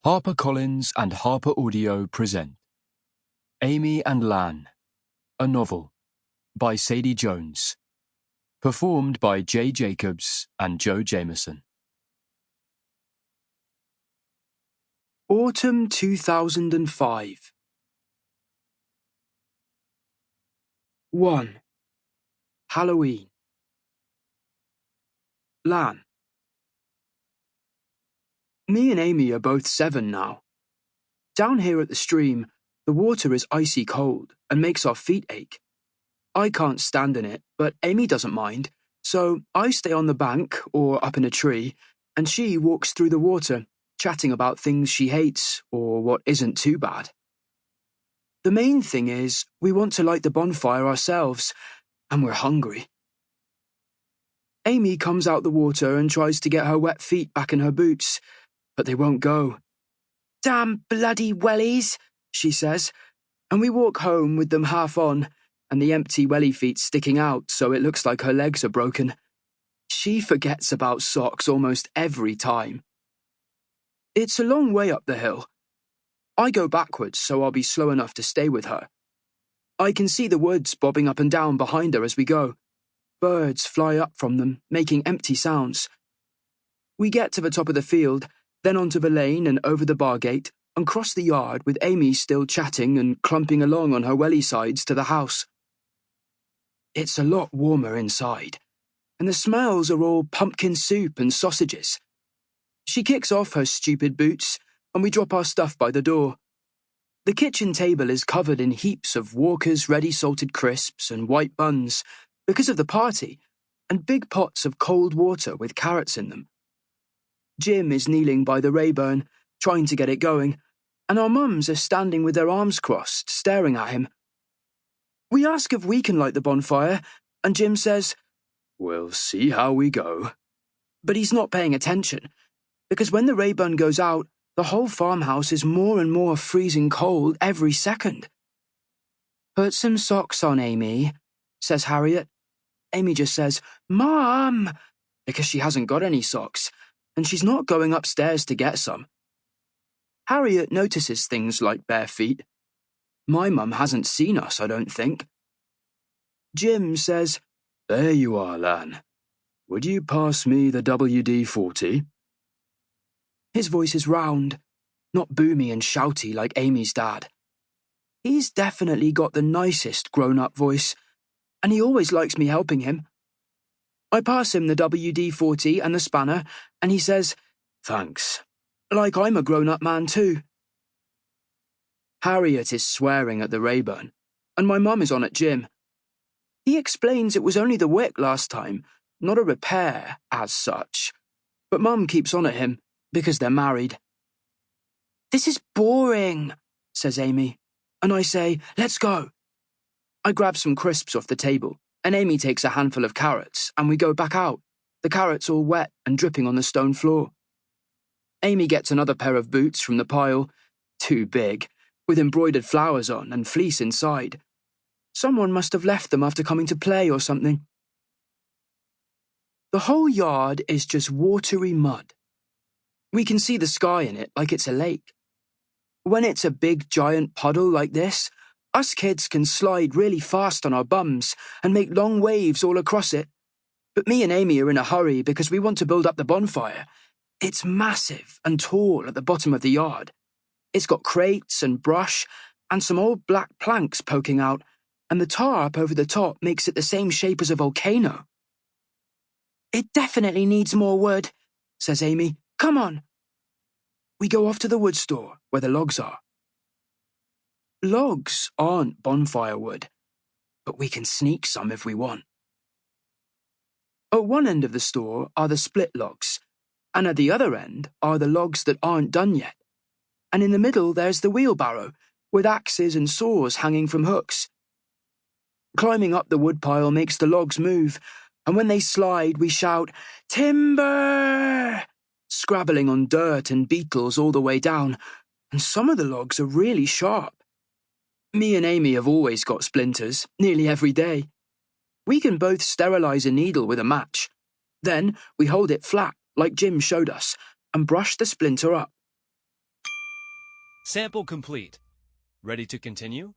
HarperCollins and HarperAudio present Amy and Lan, a novel, by Sadie Jones, performed by Jaye Jacobs and Joe Jameson. Autumn 2005. 1. Halloween. Lan. Me and Amy are both 7 now. Down here at the stream, the water is icy cold and makes our feet ache. I can't stand in it, but Amy doesn't mind, so I stay on the bank or up in a tree, and she walks through the water, chatting about things she hates or what isn't too bad. The main thing is, we want to light the bonfire ourselves, and we're hungry. Amy comes out the water and tries to get her wet feet back in her boots, but they won't go. "Damn bloody wellies," she says, and we walk home with them half on, and the empty welly feet sticking out so it looks like her legs are broken. She forgets about socks almost every time. It's a long way up the hill. I go backwards so I'll be slow enough to stay with her. I can see the woods bobbing up and down behind her as we go. Birds fly up from them, making empty sounds. We get to the top of the field, then onto the lane and over the bar gate, and cross the yard with Amy still chatting and clumping along on her welly sides to the house. It's a lot warmer inside, and the smells are all pumpkin soup and sausages. She kicks off her stupid boots, and we drop our stuff by the door. The kitchen table is covered in heaps of Walker's ready salted crisps and white buns, because of the party, and big pots of cold water with carrots in them. Jim is kneeling by the Rayburn, trying to get it going, and our mums are standing with their arms crossed, staring at him. We ask if we can light the bonfire, and Jim says, "We'll see how we go." But he's not paying attention, because when the Rayburn goes out, the whole farmhouse is more and more freezing cold every second. "Put some socks on, Amy," says Harriet. Amy just says, "Mom," because she hasn't got any socks, and she's not going upstairs to get some. Harriet notices things like bare feet. My mum hasn't seen us, I don't think. Jim says, "There you are, Lan. Would you pass me the WD-40? His voice is round, not boomy and shouty like Amy's dad. He's definitely got the nicest grown-up voice, and he always likes me helping him. I pass him the WD-40 and the spanner, and he says, "Thanks," like I'm a grown-up man too. Harriet is swearing at the Rayburn, and my mum is on at Jim. He explains it was only the wick last time, not a repair as such, but Mum keeps on at him because they're married. "This is boring," says Amy, and I say, "Let's go." I grab some crisps off the table, and Amy takes a handful of carrots, and we go back out, the carrots all wet and dripping on the stone floor. Amy gets another pair of boots from the pile, too big, with embroidered flowers on and fleece inside. Someone must have left them after coming to play or something. The whole yard is just watery mud. We can see the sky in it like it's a lake. When it's a big giant puddle like this, us kids can slide really fast on our bums and make long waves all across it. But me and Amy are in a hurry because we want to build up the bonfire. It's massive and tall at the bottom of the yard. It's got crates and brush and some old black planks poking out, and the tar up over the top makes it the same shape as a volcano. "It definitely needs more wood," says Amy. "Come on." We go off to the wood store where the logs are. Logs aren't bonfire wood, but we can sneak some if we want. At one end of the store are the split logs, and at the other end are the logs that aren't done yet. And in the middle there's the wheelbarrow, with axes and saws hanging from hooks. Climbing up the woodpile makes the logs move, and when they slide we shout, "Timber!" scrabbling on dirt and beetles all the way down, and some of the logs are really sharp. Me and Amy have always got splinters, nearly every day. We can both sterilize a needle with a match. Then we hold it flat, like Jim showed us, and brush the splinter up. Sample complete. Ready to continue?